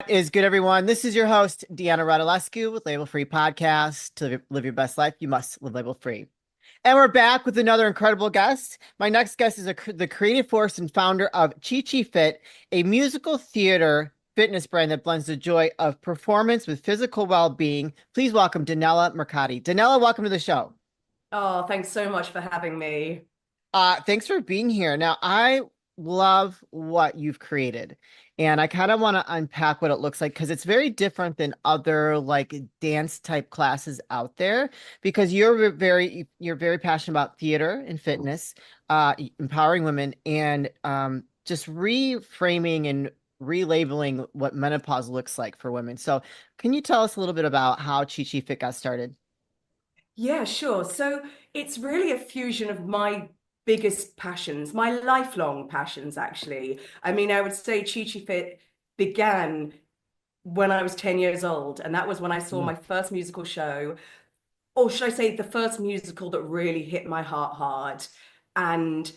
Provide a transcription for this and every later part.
Is good, everyone. This is your host, Deanna Radulescu with Label Free Podcast. To live your best life, you must live label free. And we're back with another incredible guest. My next guest is the creative force and founder of ChiChi Fit, a musical theater fitness brand that blends the joy of performance with physical well-being. Please welcome Danella Mercati. Danella, welcome to the show. Oh, thanks so much for having me. Thanks for being here. Now, I love what you've created, and I kind of want to unpack what it looks like because it's very different than other like dance type classes out there because you're very passionate about theater and fitness, empowering women and just reframing and relabeling what menopause looks like for women. So, can you tell us a little bit about how Chi Chi Fit got started? Yeah, sure. So it's really a fusion of my biggest passions, my lifelong passions, actually. I mean, I would say ChiChi Fit began when I was 10 years old, and that was when I saw Mm, my first musical show, or should I say the first musical that really hit my heart hard. And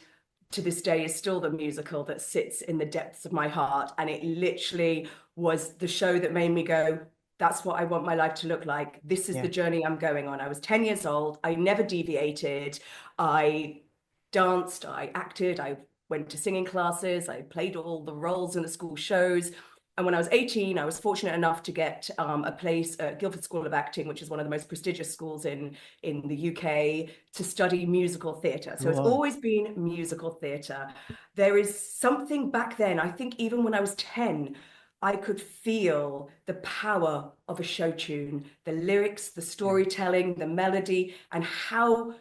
to this day is still the musical that sits in the depths of my heart. And it literally was the show that made me go, that's what I want my life to look like. This is the yeah. journey I'm going on. I was 10 years old. I never deviated. I danced, I acted, I went to singing classes, I played all the roles in the school shows. And when I was 18, I was fortunate enough to get a place at Guildford School of Acting, which is one of the most prestigious schools in the UK, to study musical theatre. So it's Cool. always been musical theatre. There is something back then, I think even when I was 10, I could feel the power of a show tune, the lyrics, the Yeah. storytelling, the melody, and how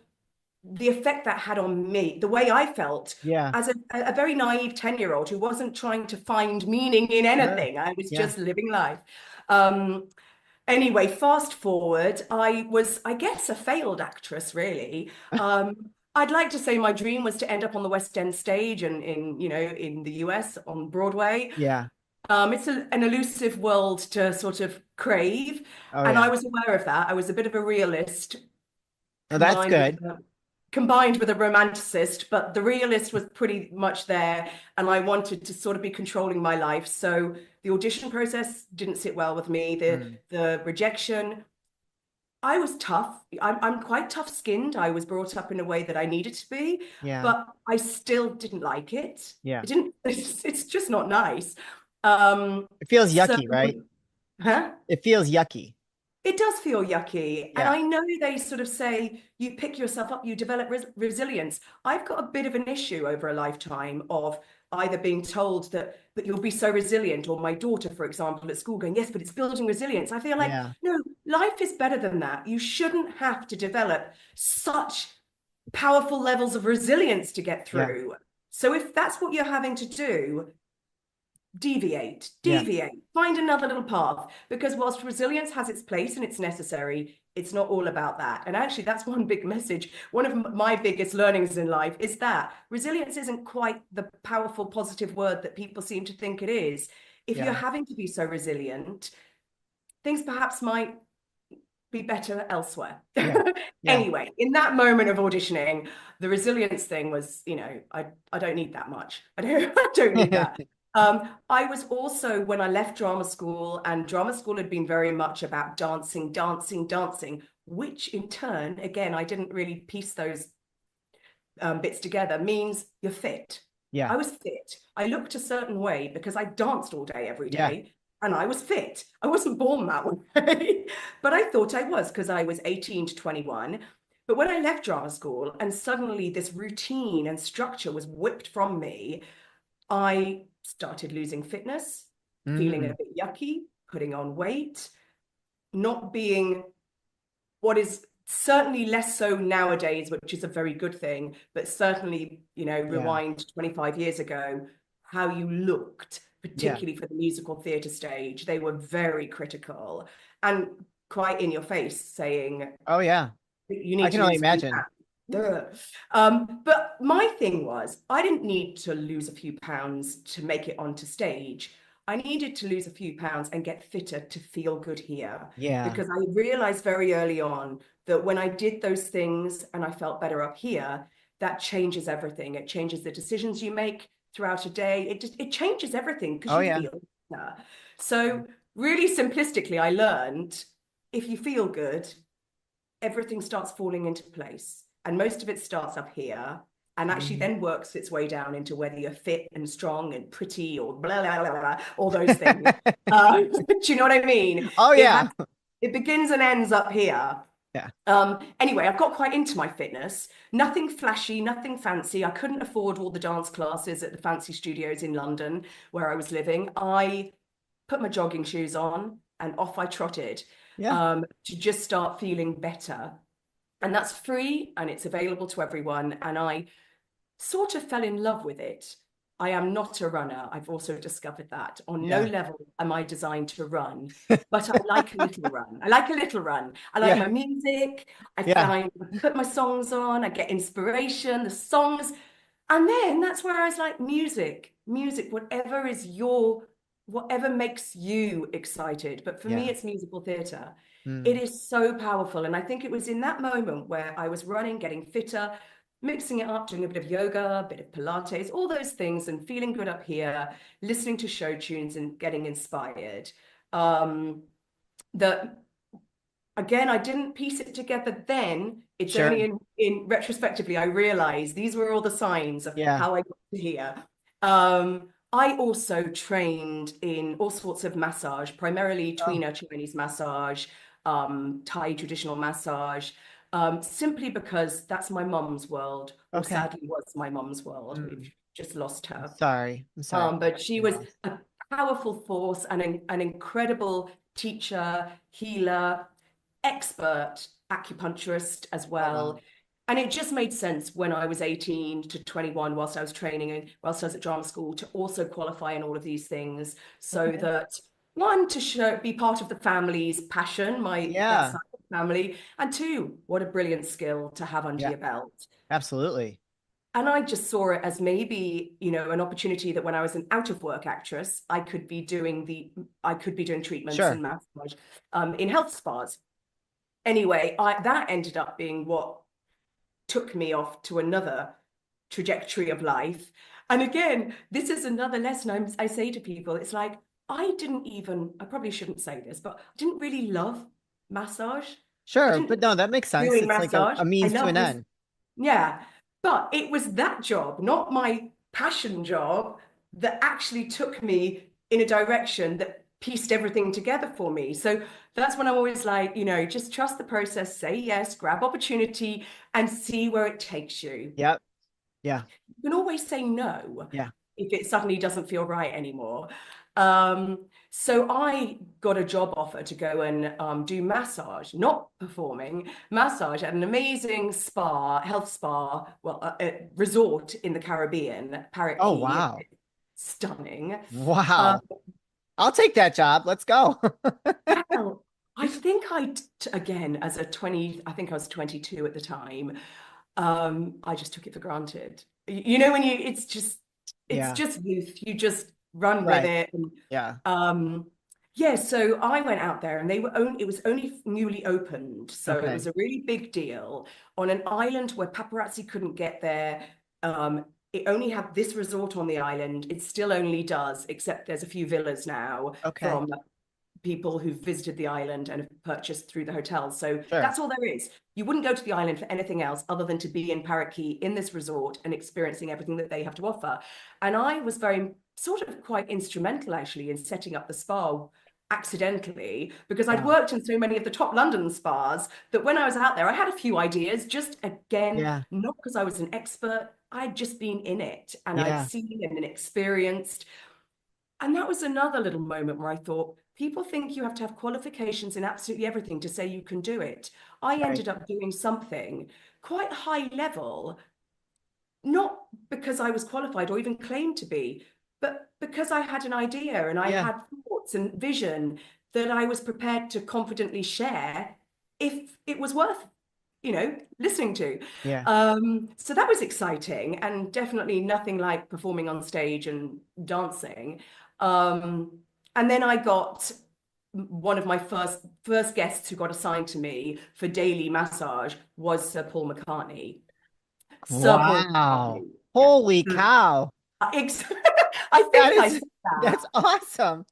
the effect that had on me, the way I felt Yeah. as a very naive 10-year-old who wasn't trying to find meaning in Sure. anything. I was Yeah. just living life. Um, anyway, fast forward, I was, I guess, a failed actress, really. I'd like to say my dream was to end up on the West End stage and in the US on Broadway. Yeah. It's an elusive world to sort of crave, Oh and I yeah. was aware of that. I was a bit of a realist Oh, that's combined with good. a romanticist, but the realist was pretty much there, and I wanted to sort of be controlling my life. So the audition process didn't sit well with me. The Mm, the rejection, I was tough. I'm quite tough-skinned. I was brought up in a way that I needed to be, yeah. but I still didn't like it. Yeah. It didn't. It's just not nice. Um, It feels so, yucky, right? huh? It feels yucky. It does feel yucky. And Yeah. I know they sort of say you pick yourself up, you develop resilience. I've got a bit of an issue over a lifetime of either being told that, but you'll be so resilient, or my daughter, for example, at school going, yes, but it's building resilience. I feel like, Yeah. no, life is better than that. You shouldn't have to develop such powerful levels of resilience to get Yeah. through. So if that's what you're having to do, Yeah. deviate, find another little path. Because whilst resilience has its place and it's necessary, it's not all about that. And actually, that's one big message. One of my biggest learnings in life is that resilience isn't quite the powerful, positive word that people seem to think it is. If you're Yeah. having to be so resilient, things perhaps might be better elsewhere. Yeah. Yeah. Anyway, in that moment of auditioning, the resilience thing was, I don't need that much. I don't need that. I was also, when I left drama school, and drama school had been very much about dancing, dancing, dancing, which in turn, again, I didn't really piece those bits together, means you're fit. Yeah. I was fit. I looked a certain way because I danced all day, every Yeah. day, and I was fit. I wasn't born that way, but I thought I was because I was 18 to 21. But when I left drama school and suddenly this routine and structure was whipped from me, I started losing fitness, feeling Mm, a bit yucky, putting on weight, not being what is certainly less so nowadays, which is a very good thing, but certainly, yeah. rewind 25 years ago, how you looked, Yeah. particularly for the musical theatre stage, they were very critical and quite in your face, saying, Oh yeah. you I need can to only lose a few imagine. pounds. Duh. But my thing was, I didn't need to lose a few pounds to make it onto stage. I needed to lose a few pounds and get fitter to feel good here. Yeah. Because I realized very early on that when I did those things and I felt better up here, that changes everything. It changes the decisions you make throughout a day. It changes everything because Oh you yeah. feel better. So really simplistically, I learned if you feel good, everything starts falling into place. And most of it starts up here and actually Mhm. then works its way down into whether you're fit and strong and pretty or blah, blah, blah, blah, all those things. Do you know what I mean? Oh It has, yeah. it begins and ends up here. Yeah. Anyway, I've got quite into my fitness. Nothing flashy, nothing fancy. I couldn't afford all the dance classes at the fancy studios in London where I was living. I put my jogging shoes on and off I trotted Yeah. to just start feeling better. And that's free and it's available to everyone. And I sort of fell in love with it. I am not a runner. I've also discovered that. On no Yeah. level am I designed to run, but I like a little run. I like a little run. I like Yeah. my music. I Yeah. find I put my songs on, I get inspiration, the songs. And then that's where I was like, music, whatever makes you excited. But for me, Yeah. it's musical theatre. It Mm. is so powerful. And I think it was in that moment where I was running, getting fitter, mixing it up, doing a bit of yoga, a bit of Pilates, all those things, and feeling good up here, listening to show tunes and getting inspired. Um, that again, I didn't piece it together then. It's only Sure. in retrospectively I realized these were all the signs of Yeah. how I got to here. I also trained in all sorts of massage, primarily Oh, tweener Chinese massage, Thai traditional massage, simply because that's my mum's world, or okay. sadly was my mum's world. We've Mm. just lost I'm her. sorry. I'm sorry. But she Your was loss. a powerful force and an incredible teacher, healer, expert acupuncturist as Oh well. wow. And it just made sense when I was 18 to 21, whilst I was training and whilst I was at drama school, to also qualify in all of these things so Okay. that one, to show, be part of the family's passion, that Yeah. side of the family, and two, what a brilliant skill to have under Yeah. your belt. Absolutely. And I just saw it as maybe, an opportunity that when I was an out of work actress, I could be doing treatments Sure. and massage in health spas. Anyway, that ended up being what took me off to another trajectory of life. And again, this is another lesson I say to people. It's like, I probably shouldn't say this, but I didn't really love massage. I Sure. didn't But no, that makes sense. doing It's like massage. a I means to love an this. end. Yeah. But it was that job, not my passion job, that actually took me in a direction that pieced everything together for me. So that's when I'm always like, just trust the process, say yes, grab opportunity, and see where it takes you. Yep. Yeah. You can always say no Yeah. if it suddenly doesn't feel right anymore. So I got a job offer to go and do massage, not performing, massage at an amazing health spa, well, a resort in the Caribbean, Parrot Oh Key. wow. Stunning. Um, Wow. I'll take that job. Let's go. well, I think again, as a 20, I think I was 22 at the time. I just took it for granted. When it's Yeah. just youth. You just run with Right. it. And Yeah. yeah, so I went out there and it was only newly opened. So it Okay. was a really big deal on an island where paparazzi couldn't get there. Um, it only had this resort on the island. It still only does, except there's a few villas now Okay. from people who've visited the island and have purchased through the hotels. So Sure. that's all there is. You wouldn't go to the island for anything else other than to be in Parrot Key in this resort and experiencing everything that they have to offer. And I was very sort of quite instrumental actually in setting up the spa accidentally because I'd Wow. worked in so many of the top London spas that when I was out there, I had a few ideas, just again, Yeah. not because I was an expert. I'd just been in it and I'd Yeah. seen and experienced. And that was another little moment where I thought, people think you have to have qualifications in absolutely everything to say you can do it. I Right. ended up doing something quite high level, not because I was qualified or even claimed to be, but because I had an idea and I Yeah. had thoughts and vision that I was prepared to confidently share if it was worth, listening to. Yeah. So that was exciting and definitely nothing like performing on stage and dancing. Um, and then I got one of my first guests who got assigned to me for daily massage was Sir Paul McCartney. Sir Paul Wow. McCartney. Yeah. Holy Mm. cow. Ex- I That think I is said that. that's awesome.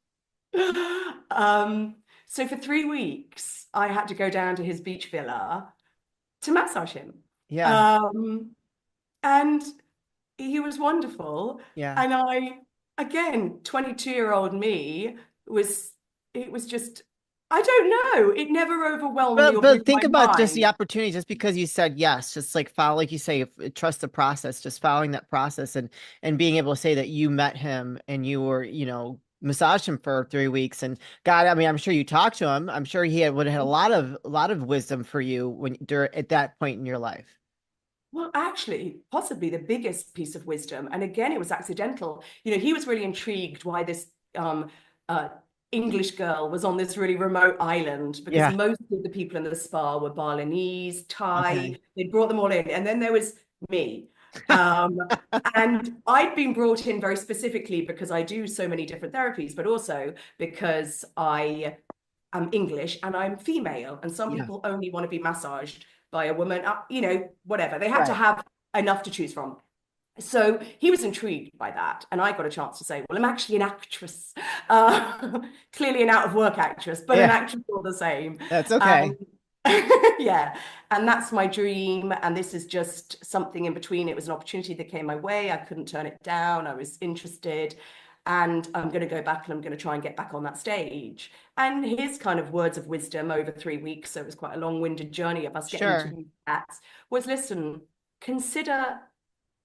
Um, so for 3 weeks, I had to go down to his beach villa to massage him. Yeah. Um, and he was wonderful. Yeah. And I, again, 22-year-old me was, it was just, I don't know, it never overwhelmed me or blew But my think about just the mind. opportunity, just because you said yes, just like follow, like you say, trust the process, just following that process and being able to say that you met him and you were, massaged him for 3 weeks. And God, I mean, I'm sure you talked to him. I'm sure would have had a lot of wisdom for you when during at that point in your life. Well, actually, possibly the biggest piece of wisdom, and again, it was accidental. He was really intrigued why this uh, English girl was on this really remote island because Yeah. most of the people in the spa were Balinese, Thai. Okay. They'd brought them all in, and then there was me. Um, and I'd been brought in very specifically because I do so many different therapies, but also because I am English and I'm female, and some Yeah. people only want to be massaged by a woman, whatever. They had to Right. have enough to choose from. So he was intrigued by that. And I got a chance to say, well, I'm actually an actress, clearly an out of work actress, but an Yeah. actress all the same. That's And okay. yeah, and that's my dream. And this is just something in between. It was an opportunity that came my way. I couldn't turn it down. I was interested. And I'm going to go back and I'm going to try and get back on that stage. And his kind of words of wisdom over 3 weeks, so it was quite a long-winded journey of us getting to Sure. these acts, was listen, consider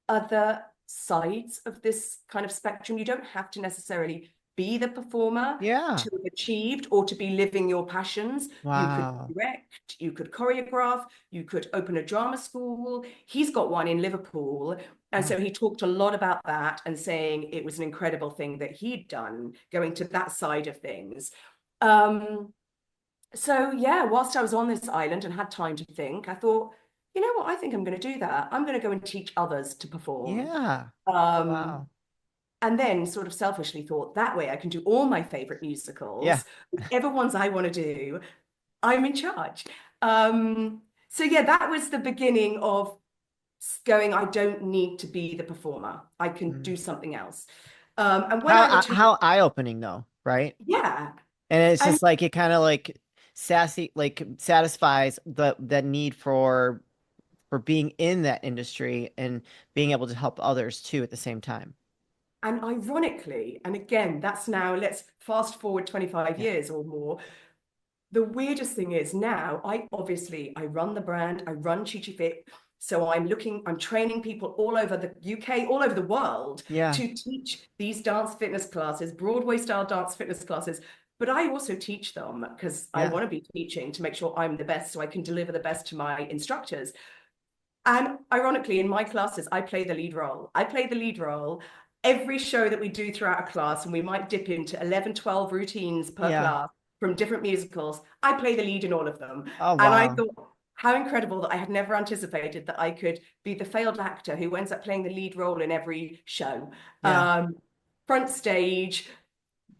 other sides of this kind of spectrum. You don't have to necessarily be the performer Yeah. to have achieved or to be living your passions. You could Wow. direct, you could choreograph, you could open a drama school. He's got one in Liverpool. And Oh, so he talked a lot about that and saying it was an incredible thing that he'd done, going to that side of things. Um, so yeah, whilst I was on this island and had time to think, I thought, you know what, I think I'm going to do that. I'm going to go and teach others to perform. yeah. Um, Wow. and then sort of selfishly thought that way I can do all my favorite Yeah. musicals, whichever ones I want to do, I'm in charge. So yeah, that was the beginning of going, I don't need to be the performer. I can Mm. do something else. And when I returned, How eye-opening though, right? yeah, And it's and just like it kind of like sassy, like satisfies the need for being in that industry and being able to help others too at the same time. and ironically, and again, that's now, let's fast forward 25 Yeah. years or more. The weirdest thing is now I run the brand, I run ChiChi Fit. So I'm training people all over the UK, all over the world Yeah. to teach these dance fitness classes, Broadway style dance fitness classes. But I also teach them because I Yeah. want to be teaching to make sure I'm the best so I can deliver the best to my instructors. And ironically, in my classes, I play the lead role. I play the lead role every show that we do throughout a class, and we might dip into 11, 12 routines per Yeah. class from different musicals. I play the lead in all of them. Oh, And I wow. thought, how incredible that I had never anticipated that I could be the failed actor who ends up playing the lead role in every show. Yeah. Front stage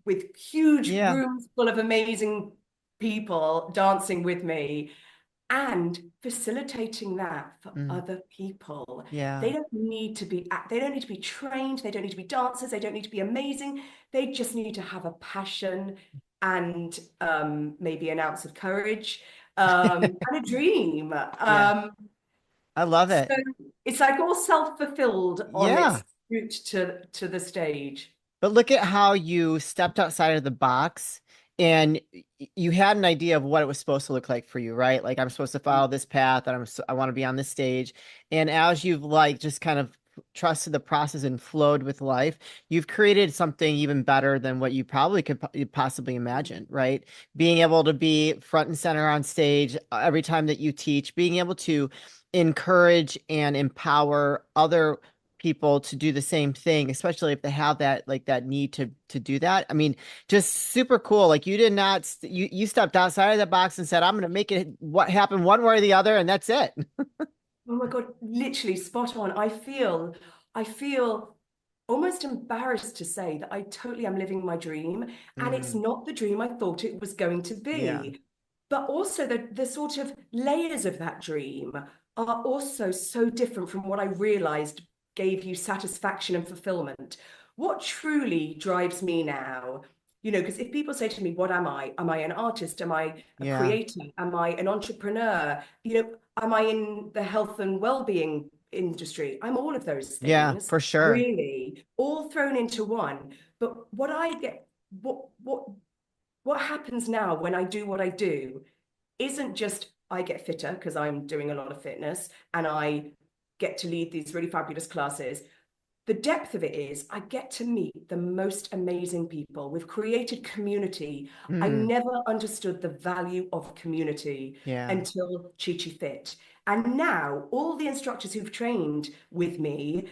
with huge Yeah. rooms full of amazing people dancing with me and facilitating that for Mm. other people. Yeah. They don't need to be trained, they don't need to be dancers, they don't need to be amazing. They just need to have a passion and maybe an ounce of courage and a dream. Yeah. I love So it. it's like all self-fulfilled on Yeah. its route to the stage. But look at how you stepped outside of the box and you had an idea of what it was supposed to look like for you, right? Like I'm supposed to follow this path and I want to be on this stage. And as you've like just kind of trusted the process and flowed with life, you've created something even better than what you probably could possibly imagine, right? Being able to be front and center on stage every time that you teach, being able to encourage and empower other people to do the same thing, especially if they have that like that need to do that. I mean, just super cool. Like you did not you stepped outside of the box and said, "I'm going to make it what happen one way or the other," and that's it. Oh my God, literally spot on. I feel almost embarrassed to say that I totally am living my dream, and it's Mm, not the dream I thought it was going to yeah, be. But also the sort of layers of that dream are also so different from what I realized gave you satisfaction and fulfillment. What truly drives me now You know, because if people say to me, what am I? Am I an artist? Am I a Yeah. creator? Am I an entrepreneur? You know, am I in the health and well-being industry? I'm all of those Yeah, things, for sure. really, all thrown into one. But what what happens now when I do what I do isn't just I get fitter because I'm doing a lot of fitness and I get to lead these really fabulous classes. The depth of it is I get to meet the most amazing people. We've created community. I Mm, never understood the value of community yeah. until ChiChi Fit. And now all the instructors who've trained with me,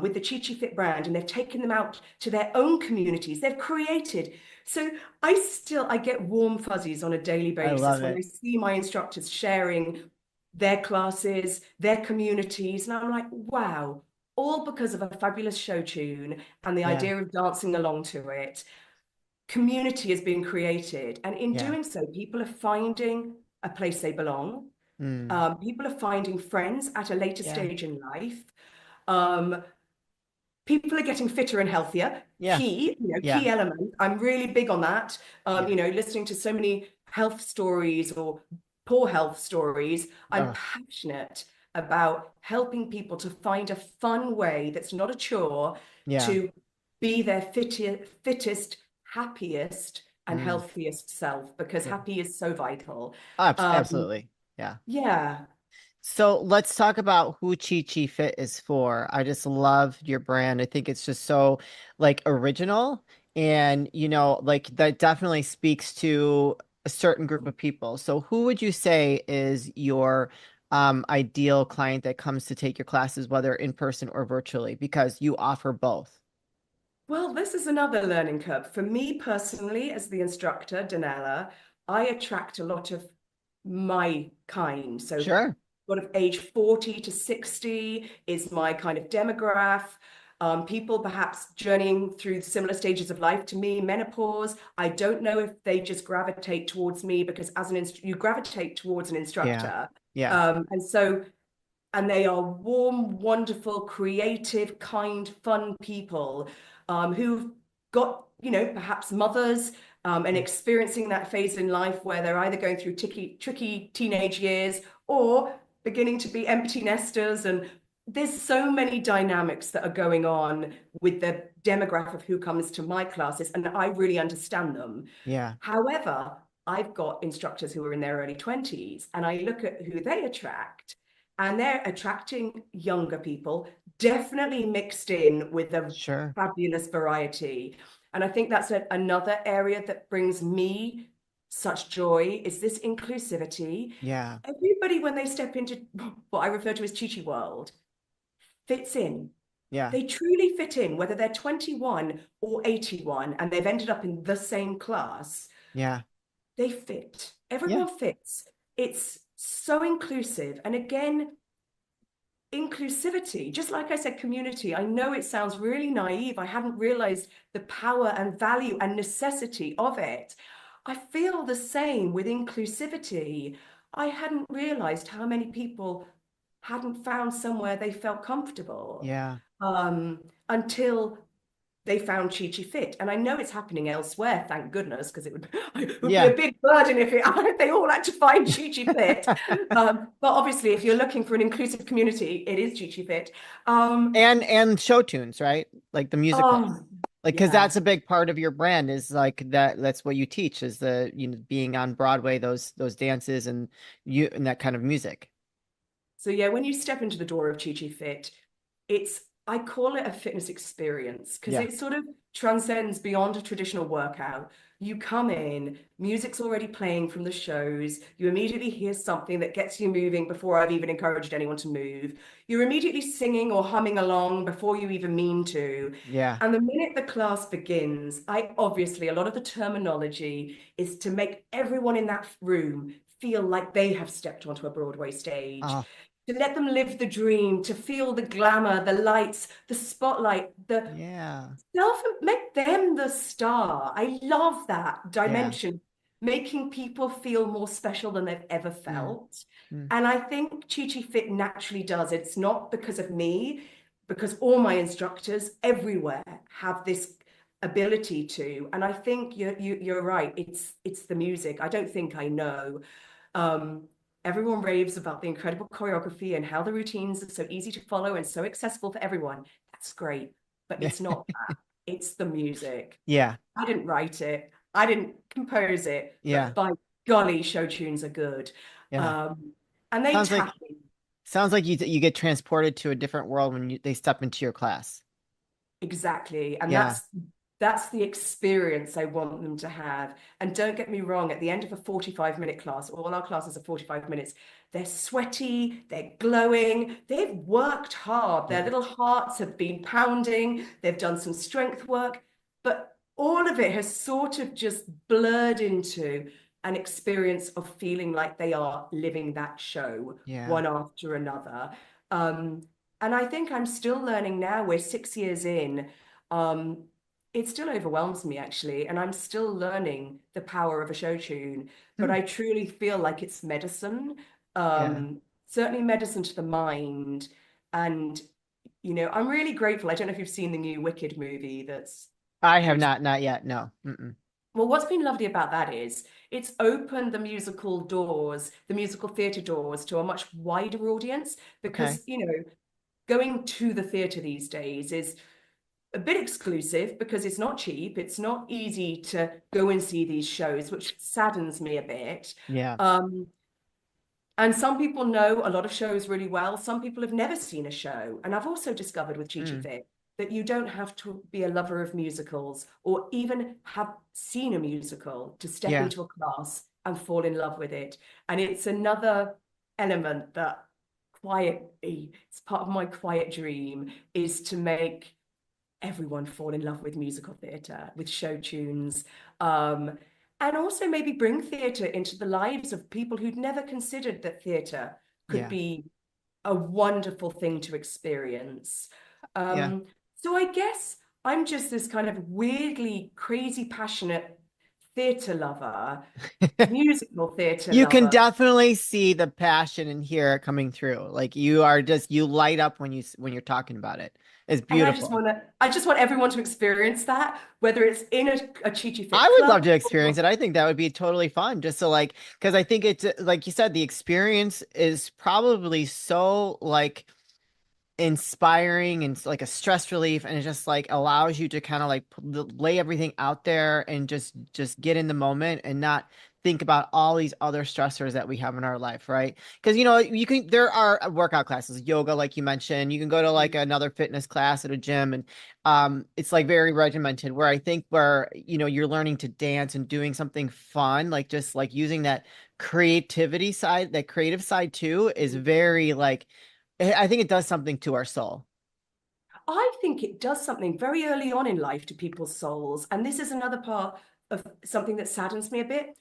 with the ChiChi Fit brand, and they've taken them out to their own communities, they've created. So I get warm fuzzies on a daily I basis love when I it. see my instructors sharing their classes, their communities, and I'm like, wow, all because of a fabulous show tune and the Yeah. idea of dancing along to it. Community is being created. And in Yeah. doing so, people are finding a place they belong. Mm, People are finding friends at a later yeah. stage in life. Um, People are getting fitter and healthier. Yeah. Key Yeah. element. I'm really big on that. Yeah. Listening to so many health stories or poor health stories, I'm Oh, passionate about helping people to find a fun way that's not a chore yeah. to be their fittest, happiest, and Mm, healthiest self, because yeah. happy is so vital. Um, Absolutely. Yeah. yeah. So let's talk about who ChiChi Fit is for. I just love your brand. I think it's just so like original and like that definitely speaks to a certain group of people. So who would you say is your ideal client that comes to take your classes, whether in person or virtually, because you offer both? Well, this is another learning curve. For me personally, as the instructor, Danella, I attract a lot of my kind. So, Sure. sort of age 40 to 60 is my kind of demograph. People perhaps journeying through similar stages of life to me, menopause. I don't know if they just gravitate towards me because you gravitate towards an Yeah. instructor. Yeah. And they are warm, wonderful, creative, kind, fun people who've got, perhaps mothers and Yeah. experiencing that phase in life where they're either going through tricky teenage years or beginning to be empty nesters. And there's so many dynamics that are going on with the demographic of who comes to my classes, and I really understand them. Yeah. However, I've got instructors who are in their early 20s, and I look at who they attract, and they're attracting younger people, definitely mixed in with a Sure. fabulous variety. And I think that's another area that brings me such joy is this inclusivity. Yeah. Everybody, when they step into what I refer to as Chi-Chi world, fits in. Yeah. They truly fit in, whether they're 21 or 81, and they've ended up in the same class. Yeah. They fit. Yeah. Everyone fits. It's so inclusive. And again, inclusivity, just like I said, community. I know it sounds really naive. I hadn't realized the power and value and necessity of it. I feel the same with inclusivity. I hadn't realized how many people hadn't found somewhere they felt comfortable Yeah. until they found ChiChi Fit. And I know it's happening elsewhere, thank goodness, because it would be a Yeah. big burden if they all had to find ChiChi Fit. But obviously, if you're looking for an inclusive community, it is ChiChi Fit. Um, And show tunes, right? Like the musicals. oh, Like, because yeah. that's a big part of your brand is like that's what you teach is being on Broadway, those dances and that kind of music. So yeah, when you step into the door of ChiChi Fit, I call it a fitness experience because Yeah. it sort of transcends beyond a traditional workout. You come in, music's already playing from the shows. You immediately hear something that gets you moving before I've even encouraged anyone to move. You're immediately singing or humming along before you even mean to. Yeah. And the minute the class begins, a lot of the terminology is to make everyone in that room feel like they have stepped onto a Broadway stage, Oh, to let them live the dream, to feel the glamour, the lights, the spotlight, the yeah. self, make them the star. I love that Yeah. dimension, making people feel more special than they've ever Mm, felt. mm. And I think ChiChi Fit naturally does. It's not because of me, because all my instructors everywhere have this ability to. And I think you're right. It's the music. I don't think I know. Um, Everyone raves about the incredible choreography and how the routines are so easy to follow and so accessible for everyone. That's great, but it's not that. It's the music. Yeah. I didn't write it. I didn't compose it, Yeah. but by golly, show tunes are good. Yeah. Um, and they Sounds like tap in. you get transported to a different world when they step into your class. Exactly. And Yeah. that's the experience I want them to have. And don't get me wrong, at the end of a 45-minute class, all our classes are 45 minutes, they're sweaty, they're glowing, they've worked hard, their Yeah. little hearts have been pounding, they've done some strength work, but all of it has sort of just blurred into an experience of feeling like they are living that show Yeah. one after another. Um, and I think I'm still learning now. We're 6 years in. Um, it still overwhelms me actually, and I'm still learning the power of a show tune. But Hmm. I truly feel like it's medicine, Yeah. certainly medicine to the mind. And I'm really grateful. I don't know if you've seen the new Wicked movie that's I have recent. not yet. No. Mm-mm. Well, what's been lovely about that is it's opened the musical doors, the musical theatre doors to a much wider audience Okay. because, going to the theatre these days is a bit exclusive because it's not cheap. It's not easy to go and see these shows, which saddens me a bit. Yeah. Um, and some people know a lot of shows really well. Some people have never seen a show. And I've also discovered with ChiChi Mm. Fit that you don't have to be a lover of musicals or even have seen a musical to step Yeah. into a class and fall in love with it. And it's another element that quietly, it's part of my quiet dream, is to make everyone fall in love with musical theatre, with show tunes, and also maybe bring theatre into the lives of people who'd never considered that theatre could Yeah. be a wonderful thing to experience. Yeah. So I guess I'm just this kind of weirdly crazy passionate theatre lover, musical theatre You can lover. definitely see the passion and hear it coming through. Like you light up when when you're talking about it. It's And beautiful. I just want everyone to experience that, whether it's in a ChiChi I Fit would club love to experience or it. I think that would be totally fun just to like, because I think it's like you said, the experience is probably so like inspiring and like a stress relief, and it just like allows you to kind of like lay everything out there and just get in the moment and not think about all these other stressors that we have in our life, right? Because you can there are workout classes, yoga like you mentioned, you can go to like another fitness class at a gym, and it's like very regimented, where I think where you're learning to dance and doing something fun, like just like using that creativity side, that creative side too, is very like I think it does something to our soul. I think it does something very early on in life to people's souls. And this is another part of something that saddens me a bit.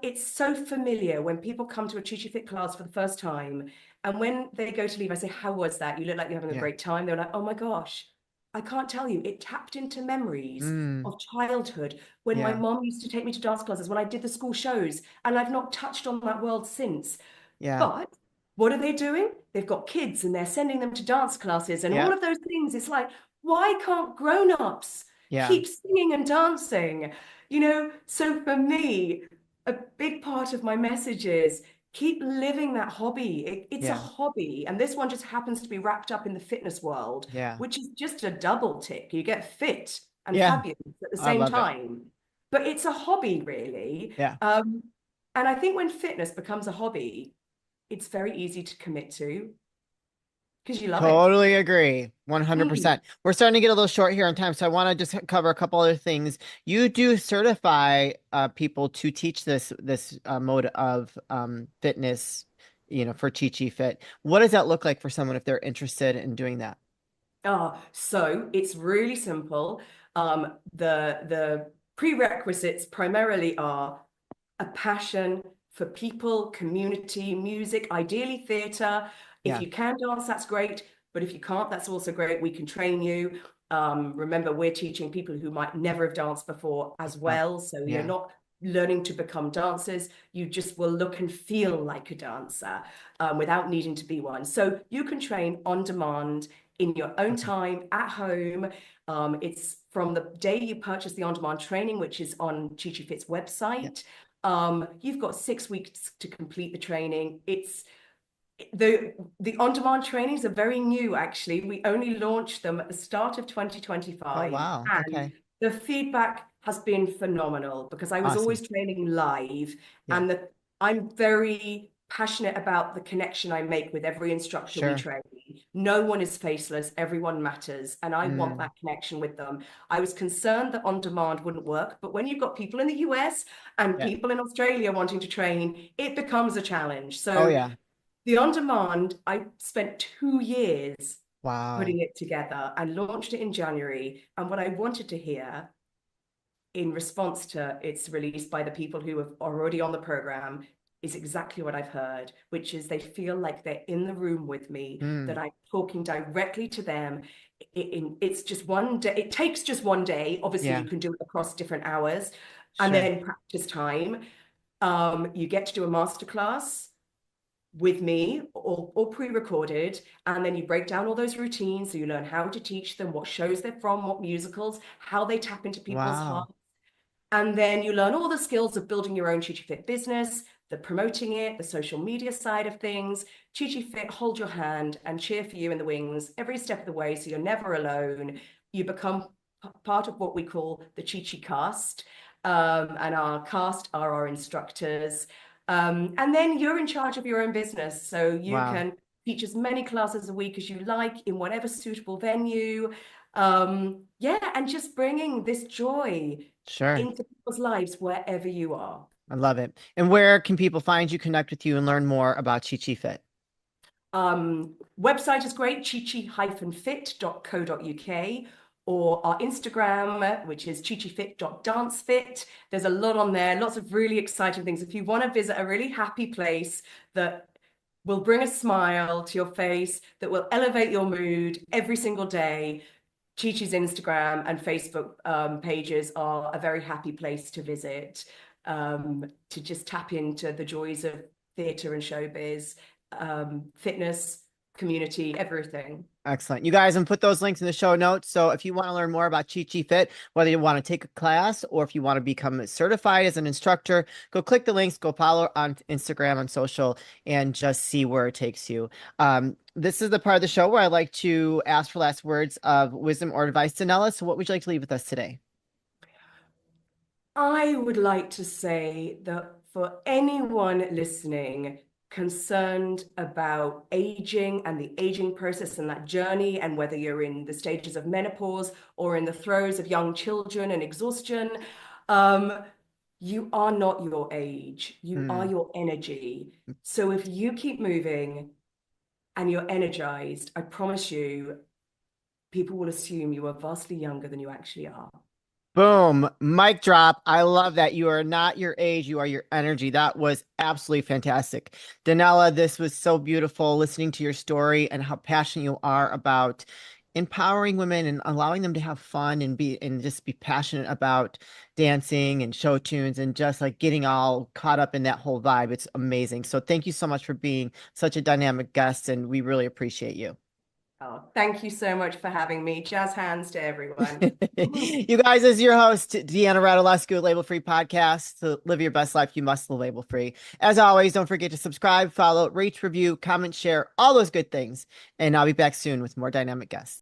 It's so familiar when people come to a ChiChi Fit class for the first time. And when they go to leave, I say, how was that? You look like you're having a Yeah. great time. They're like, oh my gosh, I can't tell you. It tapped into memories Mm, of childhood when my yeah. mom used to take me to dance classes, when I did the school shows, and I've not touched on that world since. Yeah. But what are they doing? They've got kids and they're sending them to dance classes and Yeah. all of those things. It's like, why can't grown-ups Yeah. keep singing and dancing? So for me, a big part of my message is keep living that hobby. It's a Yeah. hobby. And this one just happens to be wrapped up in the fitness world, Yeah. which is just a double tick. You get fit and Yeah. fabulous at the I same love it. time. But it's a hobby, really. Yeah. And I think when fitness becomes a hobby, it's very easy to commit to because you love it. Totally agree. Mm. 100%. We're starting to get a little short here on time, so I want to just cover a couple other things. You do certify people to teach this mode of fitness, for Chi Fit. What does that look like for someone if they're interested in doing that? So it's really simple. The prerequisites primarily are a passion for people, community, music, ideally theatre. If Yeah. you can dance, that's great. But if you can't, that's also great. We can train you. Remember, we're teaching people who might never have danced before as Yeah. well. So you're Yeah. not learning to become dancers. You just will look and feel like a dancer without needing to be one. So you can train on demand in your own Okay. time at home. It's from the day you purchase the on-demand training, which is on ChiChi Fit's Yeah. website. You've got 6 weeks to complete the training. It's the on-demand trainings are very new, actually. We only launched them at the start of Oh, 2025, wow. and Okay. the feedback has been phenomenal because I was Awesome. always training live, Yeah. and I'm very passionate about the connection I make with every instructor we Sure. train. No one is faceless, everyone matters, and I want Mm, that connection with them. I was concerned that on demand wouldn't work, but when you've got people in the US and yeah. people in Australia wanting to train, it becomes a challenge. Oh, So yeah. the on demand, I spent 2 years Wow. putting it together and launched it in January. And what I wanted to hear in response to its release by the people who are already on the program is exactly what I've heard, which is they feel like they're in the room with me, Mm, that I'm talking directly to them. It's just one day, it takes just one day. Obviously, yeah. you can do it across different hours and Sure. then practice time. You get to do a masterclass with me or pre-recorded, and then you break down all those routines so you learn how to teach them, what shows they're from, what musicals, how they tap into people's Wow. hearts, and then you learn all the skills of building your own ChiChi Fit business, the promoting it, the social media side of things. ChiChi Fit hold your hand and cheer for you in the wings every step of the way, so you're never alone. You become part of what we call the ChiChi cast, and our cast are our instructors. And then you're in charge of your own business, so you Wow. can teach as many classes a week as you like in whatever suitable venue. Yeah, and just bringing this joy Sure. into people's lives wherever you are. I love it. And where can people find you, connect with you, and learn more about ChiChi Fit? Website is great, chichi-fit.co.uk, or our Instagram, which is chichifit.dancefit. There's a lot on there, lots of really exciting things. If you want to visit a really happy place that will bring a smile to your face, that will elevate your mood every single day, Chi-Chi's Instagram and Facebook pages are a very happy place to visit, to just tap into the joys of theatre and showbiz, fitness, community, everything. Excellent. You guys, and put those links in the show notes. So if you want to learn more about ChiChi Fit, whether you want to take a class or if you want to become certified as an instructor, go click the links, go follow on Instagram, on social, and just see where it takes you. This is the part of the show where I like to ask for last words of wisdom or advice. Danella, so what would you like to leave with us today? I would like to say that for anyone listening concerned about aging and the aging process and that journey, and whether you're in the stages of menopause or in the throes of young children and exhaustion, um, you are not your age, you are Hmm. your energy. So if you keep moving and you're energized, I promise you, people will assume you are vastly younger than you actually are. Boom, mic drop. I love that. You are not your age, you are your energy. That was absolutely fantastic. Danella, this was so beautiful listening to your story and how passionate you are about empowering women and allowing them to have fun and be and just be passionate about dancing and show tunes and just like getting all caught up in that whole vibe. It's amazing. So thank you so much for being such a dynamic guest, and we really appreciate you. Oh, thank you so much for having me. Jazz hands to everyone. You guys, as your host, Deanna Radulescu, Label Free Podcast. To live your best life, you must live label free. As always, don't forget to subscribe, follow, rate, review, comment, share, all those good things. And I'll be back soon with more dynamic guests.